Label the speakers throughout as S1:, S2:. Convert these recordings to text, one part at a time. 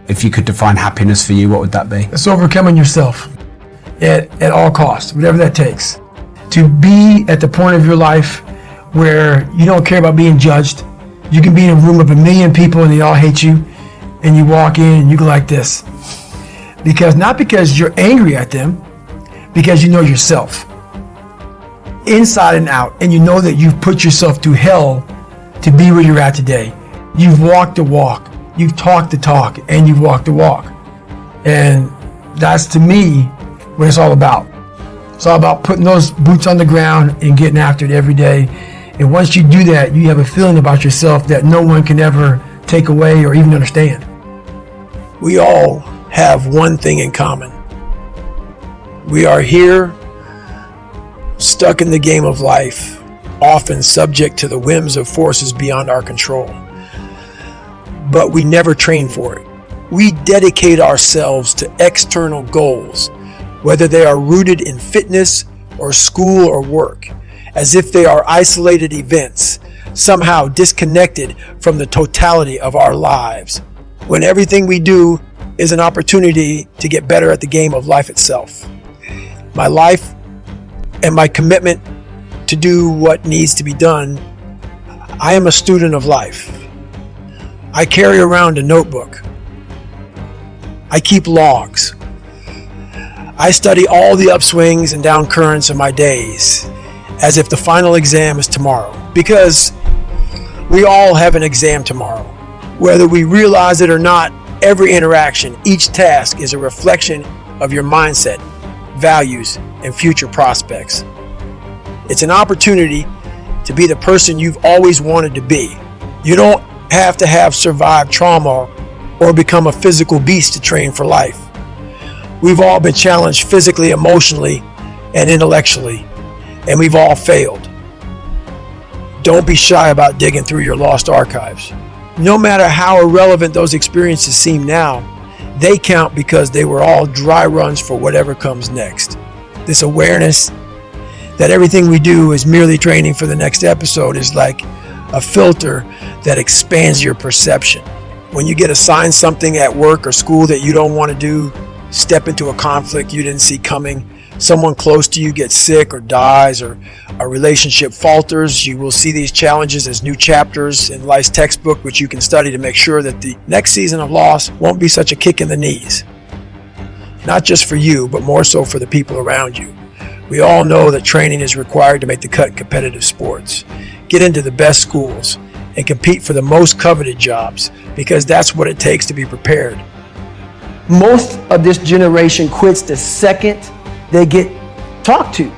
S1: if you could define happiness for you, what would that be?
S2: It's overcoming yourself at all costs, whatever that takes. To be at the point of your life where you don't care about being judged. You can be in a room of 1 million people and they all hate you, and you walk in and you go like this. Not because you're angry at them, because you know yourself. Inside and out, and you know that you've put yourself through hell to be where you're at today. You've walked the walk, you've talked the talk, and you've walked the walk. And that's, to me, what it's all about. It's all about putting those boots on the ground and getting after it every day. And once you do that, you have a feeling about yourself that no one can ever take away or even understand.
S3: We all have one thing in common. We are here, stuck in the game of life, often subject to the whims of forces beyond our control. But we never train for it. We dedicate ourselves to external goals, whether they are rooted in fitness or school or work, as if they are isolated events, somehow disconnected from the totality of our lives, when everything we do is an opportunity to get better at the game of life itself. My life and my commitment to do what needs to be done, I am a student of life. I carry around a notebook. I keep logs. I study all the upswings and down currents of my days as if the final exam is tomorrow, because we all have an exam tomorrow. Whether we realize it or not, every interaction, each task is a reflection of your mindset, values, and future prospects. It's an opportunity to be the person you've always wanted to be. You don't have to have survived trauma or become a physical beast to train for life. We've all been challenged physically, emotionally, and intellectually, and we've all failed. Don't be shy about digging through your lost archives. No matter how irrelevant those experiences seem now, they count because they were all dry runs for whatever comes next. This awareness that everything we do is merely training for the next episode is like a filter that expands your perception. When you get assigned something at work or school that you don't want to do, step into a conflict you didn't see coming, someone close to you gets sick or dies, or a relationship falters, you will see these challenges as new chapters in life's textbook, which you can study to make sure that the next season of loss won't be such a kick in the knees. Not just for you, but more so for the people around you. We all know that training is required to make the cut in competitive sports, get into the best schools, and compete for the most coveted jobs, because that's what it takes to be prepared.
S2: Most of this generation quits the second they get talked to.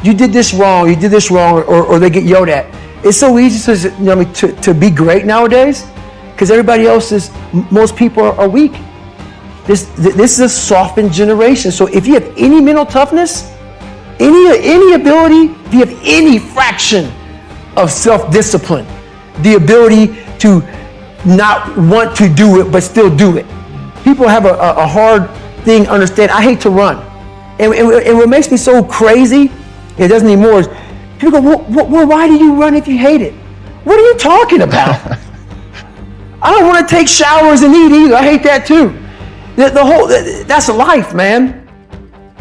S2: You did this wrong, or they get yelled at. It's so easy to be great nowadays because everybody else is, most people are weak. This is a softened generation. So if you have any mental toughness, any ability, if you have any fraction of self-discipline, the ability to not want to do it but still do it. People have a hard thing to understand. I hate to run. And what makes me so crazy, it doesn't anymore, is people go, well, why do you run if you hate it? What are you talking about? I don't want to take showers and eat either. I hate that too. That's life, man.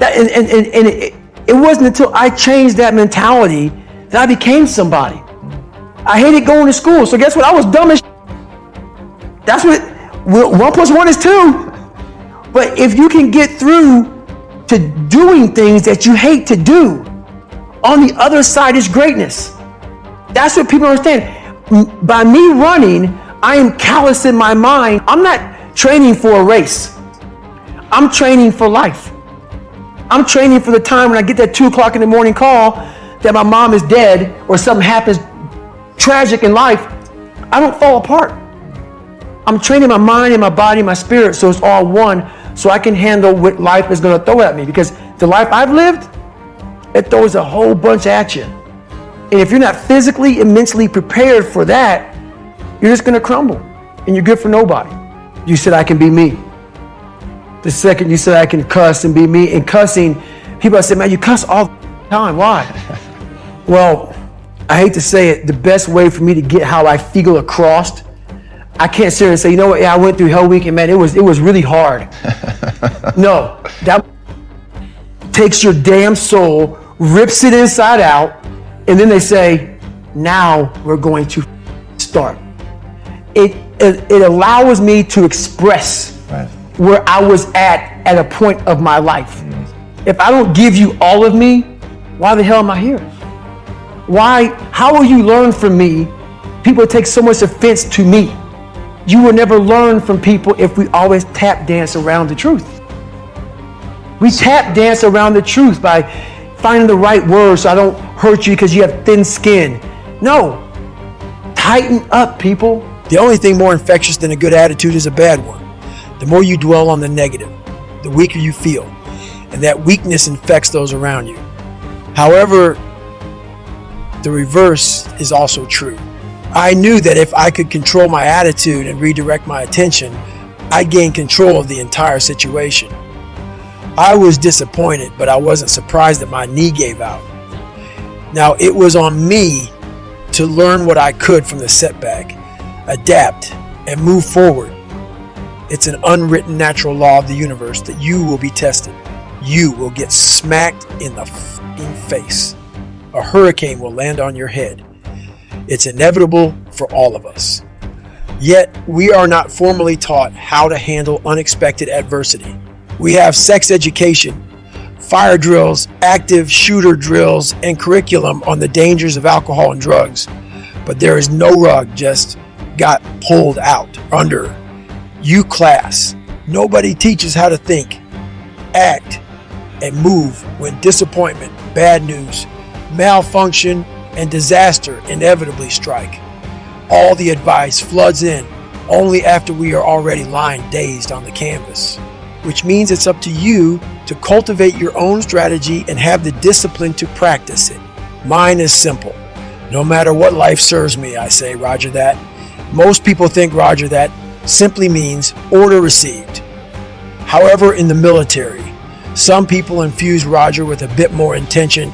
S2: It wasn't until I changed that mentality that I became somebody. I hated going to school. So guess what? I was dumb as That's what 1 + 1 is 2. But if you can get through to doing things that you hate to do, on the other side is greatness. That's what people understand. By me running, I am callous in my mind. I'm not training for a race. I'm training for life. I'm training for the time when I get that 2 o'clock in the morning call that my mom is dead or something happens tragic in life. I don't fall apart. I'm training my mind and my body and my spirit so it's all one, so I can handle what life is going to throw at me. Because the life I've lived, it throws a whole bunch at you. And if you're not physically and mentally prepared for that, you're just going to crumble. And you're good for nobody. You said I can be me. The second you said I can cuss and be me, and cussing, people say, man, you cuss all the time. Why? Well, I hate to say it, the best way for me to get how I feel across I can't sit here and say, you know what, yeah, I went through hell week and man, it was really hard. No, that takes your damn soul, rips it inside out, and then they say, now we're going to start. It allows me to express where I was at a point of my life. If I don't give you all of me, why the hell am I here? How will you learn from me? People take so much offense to me. You will never learn from people if we always tap dance around the truth. We tap dance around the truth by finding the right words so I don't hurt you because you have thin skin. No, tighten up, people.
S3: The only thing more infectious than a good attitude is a bad one. The more you dwell on the negative, the weaker you feel, and that weakness infects those around you. However, the reverse is also true. I knew that if I could control my attitude and redirect my attention, I'd gain control of the entire situation. I was disappointed, but I wasn't surprised that my knee gave out. Now, it was on me to learn what I could from the setback, adapt, and move forward. It's an unwritten natural law of the universe that you will be tested. You will get smacked in the f***ing face. A hurricane will land on your head. It's inevitable for all of us. Yet, we are not formally taught how to handle unexpected adversity. We have sex education, fire drills, active shooter drills, and curriculum on the dangers of alcohol and drugs. But there is no rug just got pulled out under. You class. Nobody teaches how to think, act, and move when disappointment, bad news, malfunction, and disaster inevitably strike. All the advice floods in only after we are already lying dazed on the canvas, which means it's up to you to cultivate your own strategy and have the discipline to practice it. Mine is simple. No matter what life serves me, I say, Roger that. Most people think Roger that simply means order received. However, in the military, some people infuse Roger with a bit more intention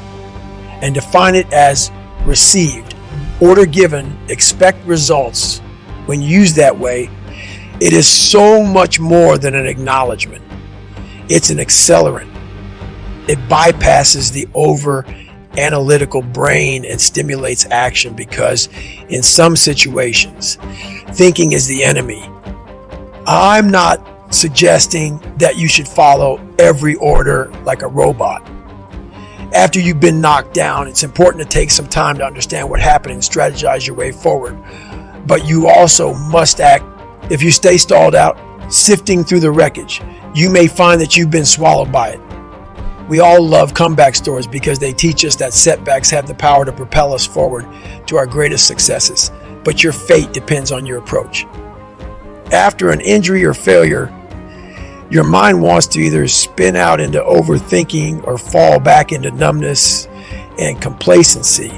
S3: and define it as received, order given, expect results. When used that way, it is so much more than an acknowledgement. It's an accelerant. It bypasses the over-analytical brain and stimulates action because in some situations, thinking is the enemy. I'm not suggesting that you should follow every order like a robot. After you've been knocked down, it's important to take some time to understand what happened and strategize your way forward. But you also must act. If you stay stalled out, sifting through the wreckage, you may find that you've been swallowed by it. We all love comeback stories because they teach us that setbacks have the power to propel us forward to our greatest successes. But your fate depends on your approach. After an injury or failure, your mind wants to either spin out into overthinking or fall back into numbness and complacency.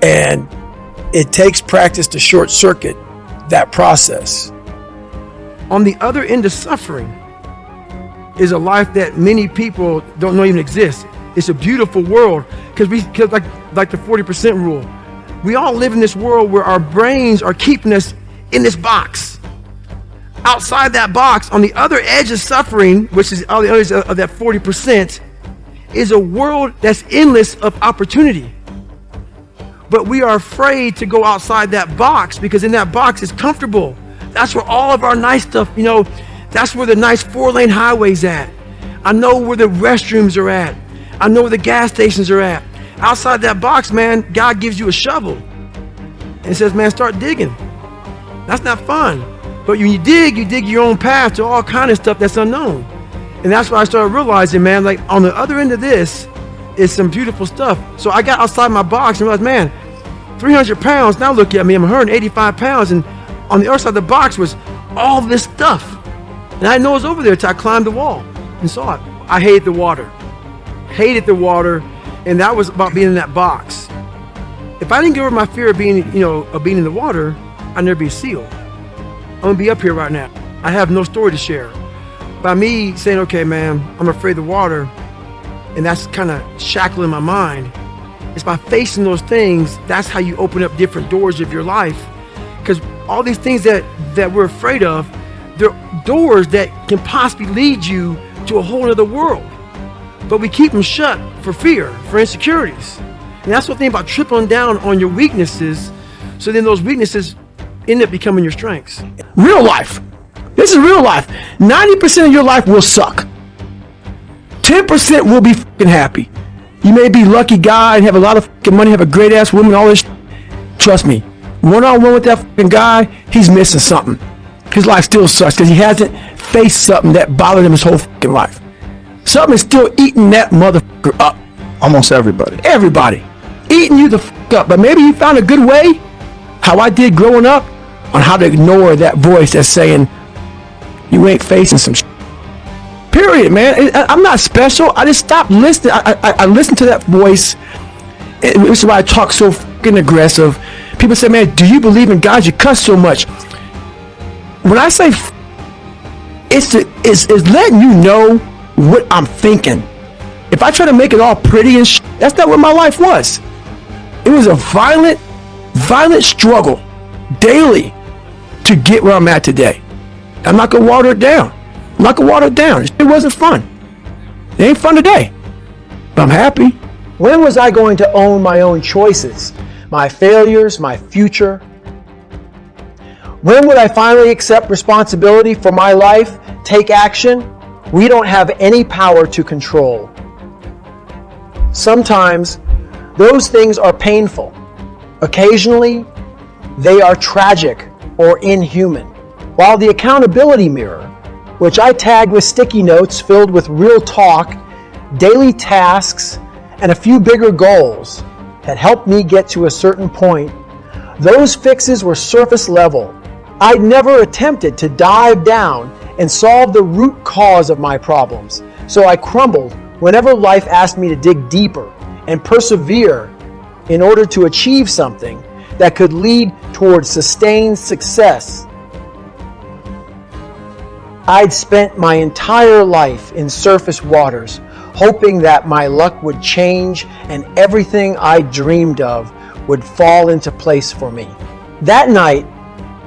S3: And it takes practice to short circuit that process.
S2: On the other end of suffering is a life that many people don't know even exists. It's a beautiful world because like the 40% rule. We all live in this world where our brains are keeping us in this box. Outside that box, on the other edge of suffering, which is on the other edge of that 40%, is a world that's endless of opportunity. But we are afraid to go outside that box because in that box is comfortable. That's where all of our nice stuff, that's where the nice 4-lane highway's at. I know where the restrooms are at. I know where the gas stations are at. Outside that box, man, God gives you a shovel and says, man, start digging. That's not fun. But when you dig your own path to all kind of stuff that's unknown. And that's why I started realizing, man, like on the other end of this is some beautiful stuff. So I got outside my box and realized, man, 300 pounds, now look at me, I'm 185 pounds. And on the other side of the box was all this stuff. And I didn't know it was over there until I climbed the wall and saw it. I hated the water. And that was about being in that box. If I didn't get over my fear of being in the water, I'd never be a SEAL. I'm gonna be up here right now. I have no story to share. By me saying, okay, man, I'm afraid of the water, and that's kind of shackling my mind. It's by facing those things, that's how you open up different doors of your life. Because all these things that we're afraid of, they're doors that can possibly lead you to a whole other world. But we keep them shut for fear, for insecurities. And that's the thing about tripling down on your weaknesses, so then those weaknesses end up becoming your strengths. Real life. This is real life. 90% of your life will suck. 10% will be fucking happy. You may be a lucky guy and have a lot of fucking money, have a great ass woman, all this. Trust me, one-on-one with that fucking guy, he's missing something. His life still sucks because he hasn't faced something that bothered him his whole fucking life. Something is still eating that motherfucker up.
S4: Almost everybody.
S2: Everybody. Eating you the fuck up. But maybe you found a good way, how I did growing up, on how to ignore that voice that's saying, you ain't facing some shit. Period, man. I'm not special. I just stopped listening. I listened to that voice. This is why I talk so fucking aggressive. People say, man, do you believe in God? You cuss so much. When I say it's letting you know what I'm thinking. If I try to make it all pretty and that's not what my life was. It was a violent struggle daily to get where I'm at today. I'm not gonna water it down. It wasn't fun. It ain't fun today, but I'm happy. When was I going to own my own choices, my failures, my future? When would I finally accept responsibility for my life, take action? We don't have any power to control. Sometimes those things are painful. Occasionally, they are tragic or inhuman. While the accountability mirror, which I tagged with sticky notes filled with real talk, daily tasks, and a few bigger goals, had helped me get to a certain point, those fixes were surface level. I'd never attempted to dive down and solve the root cause of my problems, so I crumbled whenever life asked me to dig deeper and persevere in order to achieve something that could lead towards sustained success. I'd spent my entire life in surface waters, hoping that my luck would change and everything I dreamed of would fall into place for me. That night,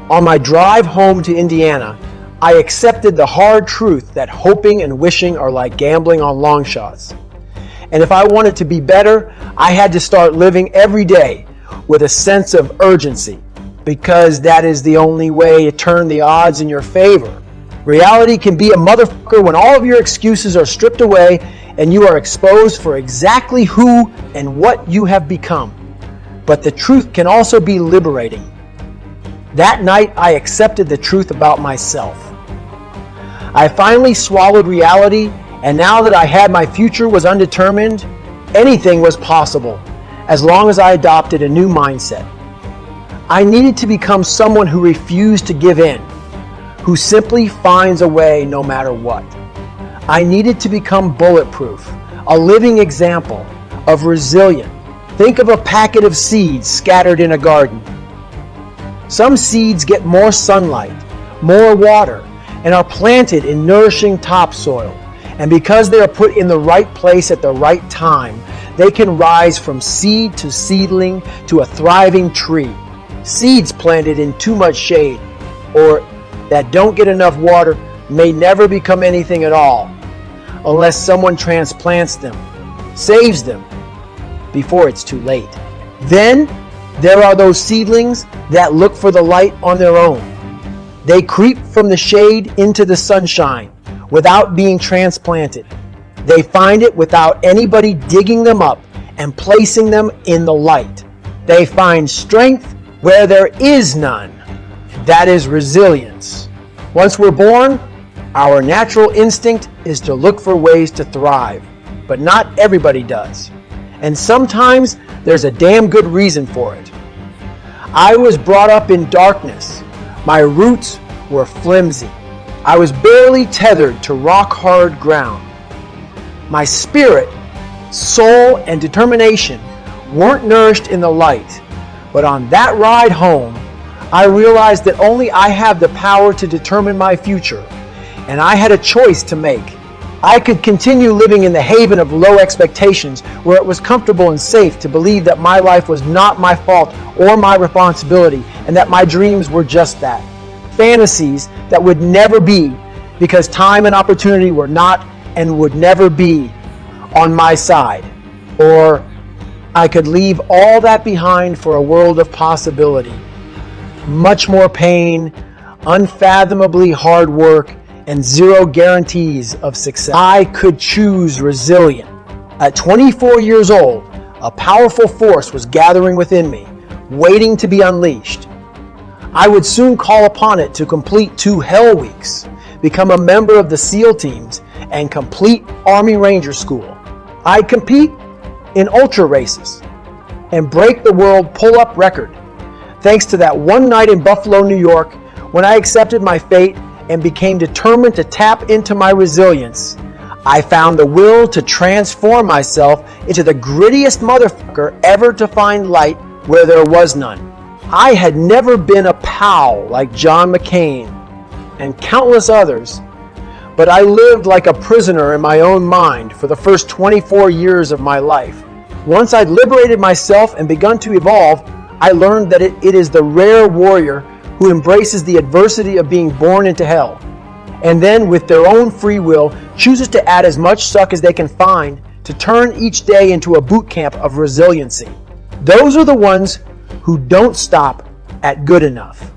S2: on my drive home to Indiana, I accepted the hard truth that hoping and wishing are like gambling on long shots. And if I wanted to be better, I had to start living every day with a sense of urgency, because that is the only way to turn the odds in your favor. Reality can be a motherfucker when all of your excuses are stripped away and you are exposed for exactly who and what you have become. But the truth can also be liberating. That night, I accepted the truth about myself. I finally swallowed reality, and now that I had my future was undetermined, anything was possible as long as I adopted a new mindset. I needed to become someone who refused to give in, who simply finds a way no matter what. I needed to become bulletproof, a living example of resilience. Think of a packet of seeds scattered in a garden. Some seeds get more sunlight, more water, and are planted in nourishing topsoil. And because they are put in the right place at the right time, they can rise from seed to seedling to a thriving tree. Seeds planted in too much shade or that don't get enough water may never become anything at all unless someone transplants them, saves them before it's too late. Then there are those seedlings that look for the light on their own. They creep from the shade into the sunshine without being transplanted. They find it without anybody digging them up and placing them in the light. They find strength where there is none. That is resilience. Once we're born, our natural instinct is to look for ways to thrive, but not everybody does. And sometimes there's a damn good reason for it. I was brought up in darkness. My roots were flimsy. I was barely tethered to rock-hard ground. My spirit, soul, and determination weren't nourished in the light. But on that ride home, I realized that only I have the power to determine my future, and I had a choice to make. I could continue living in the haven of low expectations where it was comfortable and safe to believe that my life was not my fault or my responsibility, and that my dreams were just that. Fantasies that would never be, because time and opportunity were not and would never be on my side. Or I could leave all that behind for a world of possibility. Much more pain, unfathomably hard work, and zero guarantees of success. I could choose resilient. At 24 years old, a powerful force was gathering within me, waiting to be unleashed. I would soon call upon it to complete 2 Hell Weeks, become a member of the SEAL teams, and complete Army Ranger School. I'd compete in ultra races and break the world pull-up record, thanks to that one night in Buffalo, New York, when I accepted my fate and became determined to tap into my resilience. I found the will to transform myself into the grittiest motherfucker ever to find light where there was none. I had never been a pal like John McCain and countless others, but I lived like a prisoner in my own mind for the first 24 years of my life. Once I'd liberated myself and begun to evolve, I learned that it is the rare warrior who embraces the adversity of being born into hell, and then with their own free will chooses to add as much suck as they can find to turn each day into a boot camp of resiliency. Those are the ones who don't stop at good enough.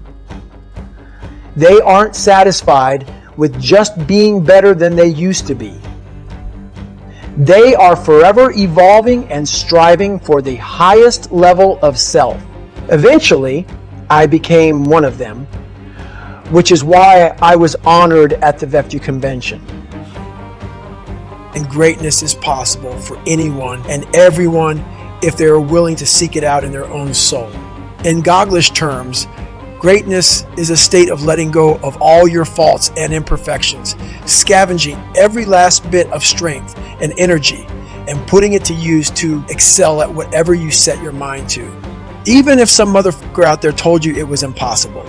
S2: They aren't satisfied with just being better than they used to be. They are forever evolving and striving for the highest level of self. Eventually, I became one of them, which is why I was honored at the VEFTU convention.
S3: And greatness is possible for anyone and everyone if they are willing to seek it out in their own soul. In Goggins terms, greatness is a state of letting go of all your faults and imperfections, scavenging every last bit of strength and energy, and putting it to use to excel at whatever you set your mind to. Even if some motherfucker out there told you it was impossible,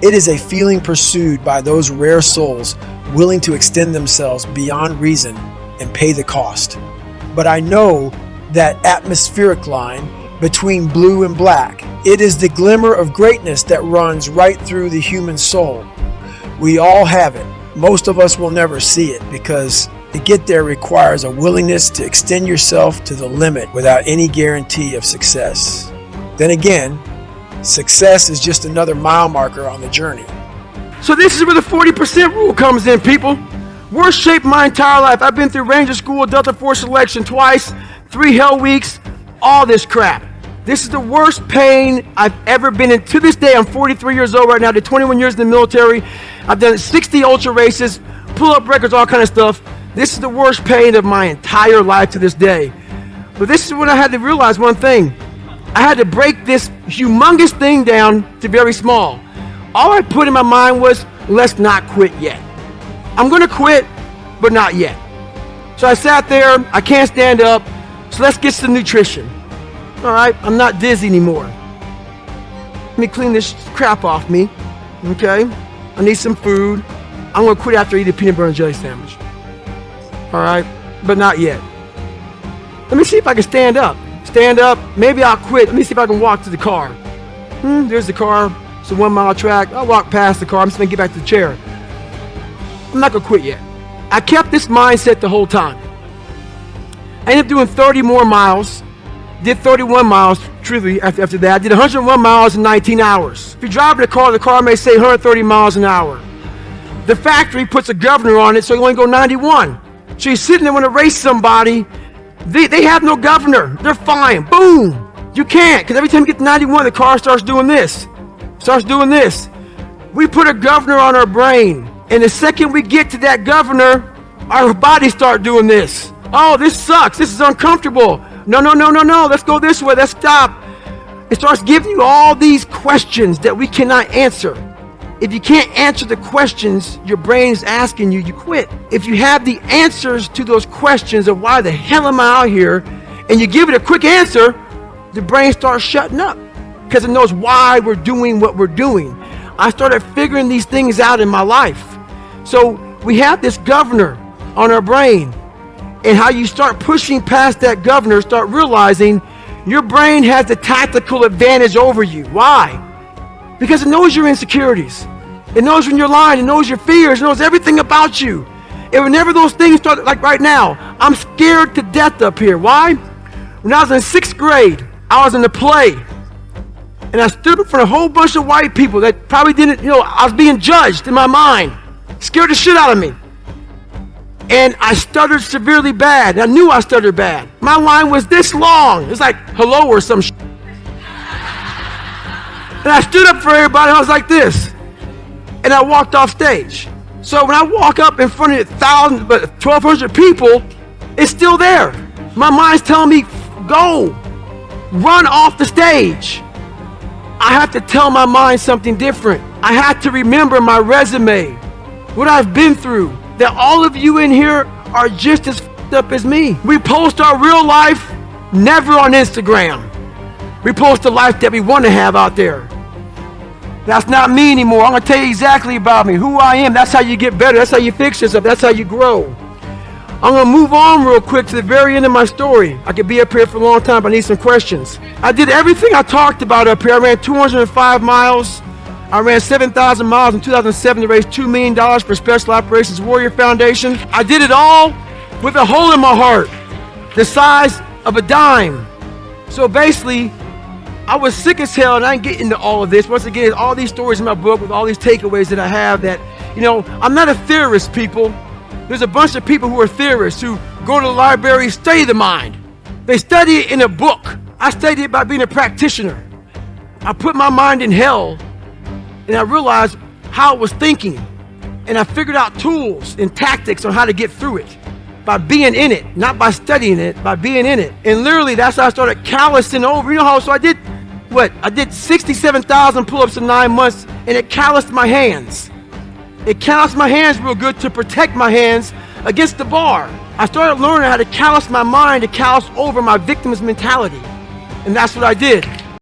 S3: it is a feeling pursued by those rare souls willing to extend themselves beyond reason and pay the cost. But I know that atmospheric line between blue and black. It is the glimmer of greatness that runs right through the human soul. We all have it. Most of us will never see it because to get there requires a willingness to extend yourself to the limit without any guarantee of success. Then again, success is just another mile marker on the journey.
S2: So this is where the 40% rule comes in, people. Worst shape my entire life. I've been through Ranger School, Delta Force selection twice, 3 Hell Weeks, all this crap. This is the worst pain I've ever been in. To this day, I'm 43 years old right now. I did 21 years in the military. I've done 60 ultra races, pull-up records, all kind of stuff. This is the worst pain of my entire life to this day. But this is when I had to realize one thing. I had to break this humongous thing down to very small. All I put in my mind was, let's not quit yet. I'm going to quit, but not yet. So I sat there, I can't stand up, so let's get some nutrition. All right, I'm not dizzy anymore. Let me clean this crap off me, okay? I need some food. I'm going to quit after I eat a peanut butter and jelly sandwich. All right, but not yet. Let me see if I can stand up. Stand up, maybe I'll quit. Let me see if I can walk to the car. There's the car. It's a 1 mile track. I'll walk past the car. I'm just going to get back to the chair. I'm not going to quit yet. I kept this mindset the whole time. I ended up doing 30 more miles. Did 31 miles, truly, after that. I did 101 miles in 19 hours. If you're driving the car may say 130 miles an hour. The factory puts a governor on it, so you only go 91. So you're sitting there when to race somebody. They have no governor. They're fine. Boom. You can't, because every time you get to 91, the car starts doing this. We put a governor on our brain. And the second we get to that governor, our bodies start doing this. Oh, this sucks. This is uncomfortable. No. Let's go this way. Let's stop. It starts giving you all these questions that we cannot answer. If you can't answer the questions your brain is asking you, you quit. If you have the answers to those questions of why the hell am I out here, and you give it a quick answer, the brain starts shutting up because it knows why we're doing what we're doing. I started figuring these things out in my life. So we have this governor on our brain, and how you start pushing past that governor, start realizing Your brain has the tactical advantage over you. Why? Because it knows your insecurities. It knows when you're lying. It knows your fears. It knows everything about you. And whenever those things start, like right now, I'm scared to death up here. Why? When I was in 6th grade, I was in a play. And I stood up for a whole bunch of white people that probably didn't, I was being judged in my mind. Scared the shit out of me. And I stuttered severely bad. I knew I stuttered bad. My line was this long. It was like hello or some shit. And I stood up for everybody. I was like this. And I walked off stage. So when I walk up in front of 1,200 people, it's still there. My mind's telling me, go, run off the stage. I have to tell my mind something different. I have to remember my resume, what I've been through, that all of you in here are just as f***ed up as me. We post our real life, never on Instagram. We post the life that we want to have out there. That's not me anymore. I'm going to tell you exactly about me, who I am. That's how you get better. That's how you fix yourself. That's how you grow. I'm going to move on real quick to the very end of my story. I could be up here for a long time, but I need some questions. I did everything I talked about up here. I ran 205 miles. I ran 7,000 miles in 2007 to raise $2 million for Special Operations Warrior Foundation. I did it all with a hole in my heart, the size of a dime. So basically, I was sick as hell, and I didn't get into all of this. Once again, all these stories in my book with all these takeaways that I have that, I'm not a theorist, people. There's a bunch of people who are theorists who go to the library, study the mind. They study it in a book. I studied it by being a practitioner. I put my mind in hell, and I realized how it was thinking. And I figured out tools and tactics on how to get through it by being in it, not by studying it, by being in it. And literally, that's how I started callousing over. So I did 67,000 pull-ups in 9 months, and it calloused my hands. It calloused my hands real good to protect my hands against the bar. I started learning how to callous my mind, to callous over my victim's mentality. And that's what I did.